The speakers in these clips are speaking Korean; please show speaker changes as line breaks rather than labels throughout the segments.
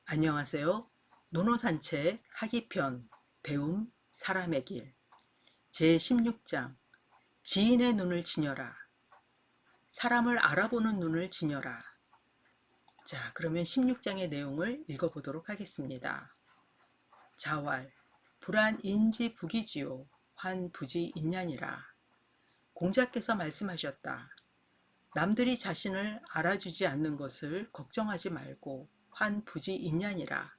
안녕하세요. 노노산책 하기편 배움 사람의 길 제16장 지인의 눈을 지녀라. 사람을 알아보는 눈을 지녀라. 자, 그러면 16장의 내용을 읽어보도록 하겠습니다. 자왈 불안인지 북이지요 환부지 있냐니라. 공자께서 말씀하셨다. 남들이 자신을 알아주지 않는 것을 걱정하지 말고 환부지 있냐니라.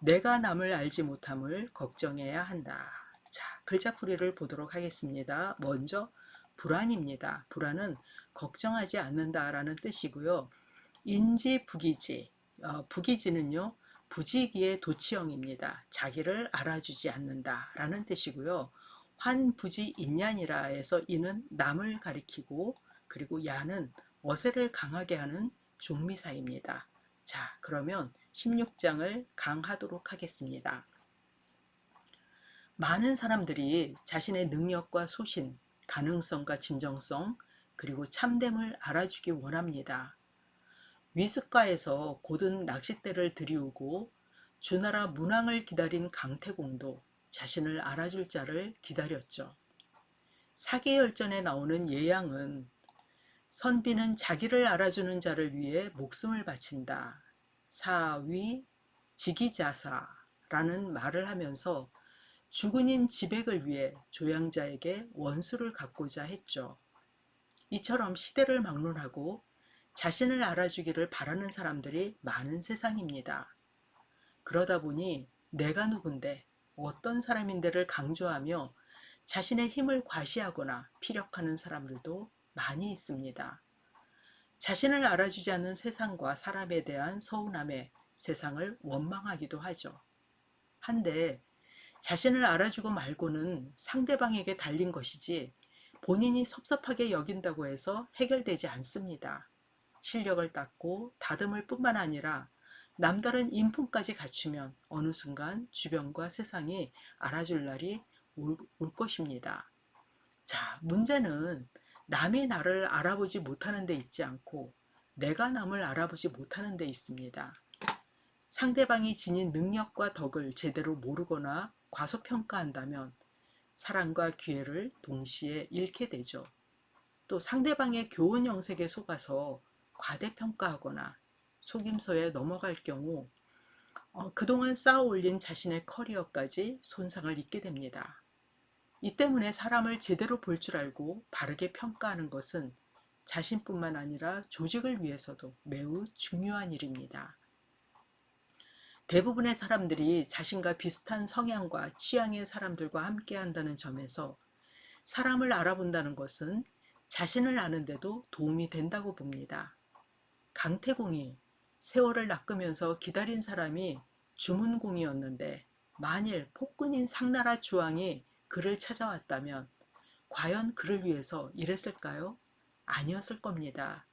내가 남을 알지 못함을 걱정해야 한다. 자, 글자풀이를 보도록 하겠습니다. 먼저 불안입니다. 불안은 걱정하지 않는다라는 뜻이고요. 인지 부기지, 부기지는요 부지기의 도치형입니다. 자기를 알아주지 않는다라는 뜻이고요. 환부지 인야니라에서 이는 남을 가리키고, 그리고 야는 어세를 강하게 하는 종미사입니다. 자, 그러면 16장을 강하도록 하겠습니다. 많은 사람들이 자신의 능력과 소신, 가능성과 진정성, 그리고 참됨을 알아주기 원합니다. 위습가에서 고든 낚싯대를 들이우고 주나라 문왕을 기다린 강태공도 자신을 알아줄 자를 기다렸죠. 사기열전에 나오는 예양은 선비는 자기를 알아주는 자를 위해 목숨을 바친다. 사위 지기자사라는 말을 하면서 죽은인 지백을 위해 조양자에게 원수를 갚고자 했죠. 이처럼 시대를 막론하고 자신을 알아주기를 바라는 사람들이 많은 세상입니다. 그러다 보니 내가 누군데 어떤 사람인데를 강조하며 자신의 힘을 과시하거나 피력하는 사람들도 많이 있습니다. 자신을 알아주지 않는 세상과 사람에 대한 서운함에 세상을 원망하기도 하죠. 한데 자신을 알아주고 말고는 상대방에게 달린 것이지 본인이 섭섭하게 여긴다고 해서 해결되지 않습니다. 실력을 닦고 다듬을 뿐만 아니라 남다른 인품까지 갖추면 어느 순간 주변과 세상이 알아줄 날이 올 것입니다. 자, 문제는 남이 나를 알아보지 못하는 데 있지 않고 내가 남을 알아보지 못하는 데 있습니다. 상대방이 지닌 능력과 덕을 제대로 모르거나 과소평가한다면 사랑과 기회를 동시에 잃게 되죠. 또 상대방의 교훈 영색에 속아서 과대평가하거나 속임수에 넘어갈 경우 그동안 쌓아 올린 자신의 커리어까지 손상을 입게 됩니다. 이 때문에 사람을 제대로 볼 줄 알고 바르게 평가하는 것은 자신뿐만 아니라 조직을 위해서도 매우 중요한 일입니다. 대부분의 사람들이 자신과 비슷한 성향과 취향의 사람들과 함께 한다는 점에서 사람을 알아본다는 것은 자신을 아는데도 도움이 된다고 봅니다. 강태공이 세월을 낚으면서 기다린 사람이 주문공이었는데 만일 폭군인 상나라 주왕이 그를 찾아왔다면 과연 그를 위해서 일했을까요? 아니었을 겁니다.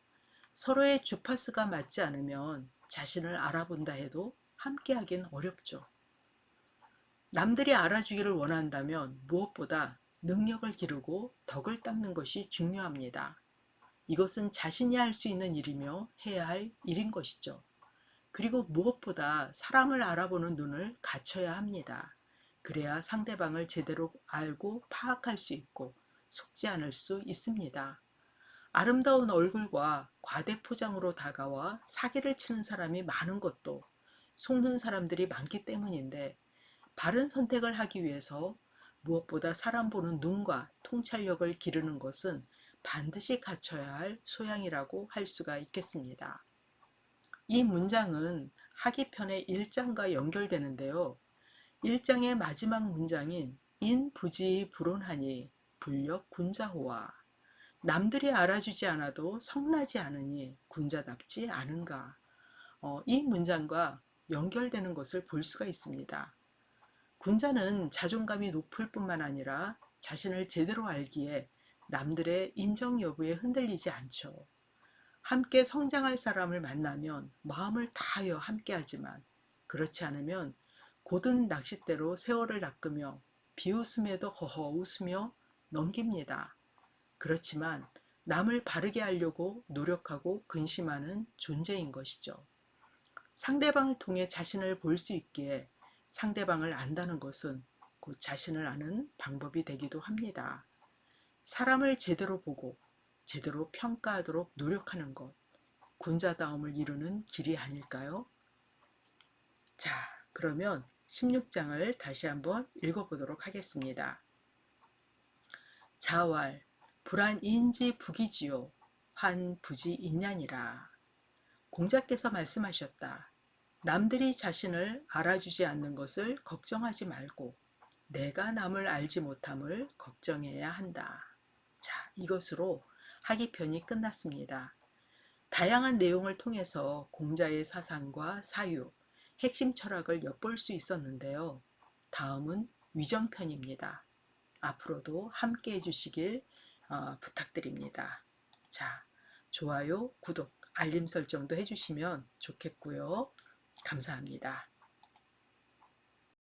서로의 주파수가 맞지 않으면 자신을 알아본다 해도 함께하긴 어렵죠. 남들이 알아주기를 원한다면 무엇보다 능력을 기르고 덕을 닦는 것이 중요합니다. 이것은 자신이 할 수 있는 일이며 해야 할 일인 것이죠. 그리고 무엇보다 사람을 알아보는 눈을 갖춰야 합니다. 그래야 상대방을 제대로 알고 파악할 수 있고 속지 않을 수 있습니다. 아름다운 얼굴과 과대포장으로 다가와 사기를 치는 사람이 많은 것도 속는 사람들이 많기 때문인데, 바른 선택을 하기 위해서 무엇보다 사람 보는 눈과 통찰력을 기르는 것은 반드시 갖춰야 할 소양이라고 할 수가 있겠습니다. 이 문장은 하기편의 1장과 연결되는데요. 1장의 마지막 문장인 인부지 불온하니 불력 군자호와, 남들이 알아주지 않아도 성나지 않으니 군자답지 않은가, 이 문장과 연결되는 것을 볼 수가 있습니다. 군자는 자존감이 높을 뿐만 아니라 자신을 제대로 알기에 남들의 인정 여부에 흔들리지 않죠. 함께 성장할 사람을 만나면 마음을 다하여 함께하지만 그렇지 않으면 고든 낚싯대로 세월을 낚으며 비웃음에도 허허 웃으며 넘깁니다. 그렇지만 남을 바르게 하려고 노력하고 근심하는 존재인 것이죠. 상대방을 통해 자신을 볼 수 있기에 상대방을 안다는 것은 곧 자신을 아는 방법이 되기도 합니다. 사람을 제대로 보고 제대로 평가하도록 노력하는 것, 군자다움을 이루는 길이 아닐까요? 자, 그러면 16장을 다시 한번 읽어보도록 하겠습니다. 자왈, 불안인지 북이지요. 환 부지 있냐니라. 공자께서 말씀하셨다. 남들이 자신을 알아주지 않는 것을 걱정하지 말고 내가 남을 알지 못함을 걱정해야 한다. 자, 이것으로 학이편이 끝났습니다. 다양한 내용을 통해서 공자의 사상과 사유, 핵심 철학을 엿볼 수 있었는데요. 다음은 위정편입니다. 앞으로도 함께 해주시길 부탁드립니다. 자, 좋아요, 구독, 알림 설정도 해주시면 좋겠고요. 감사합니다.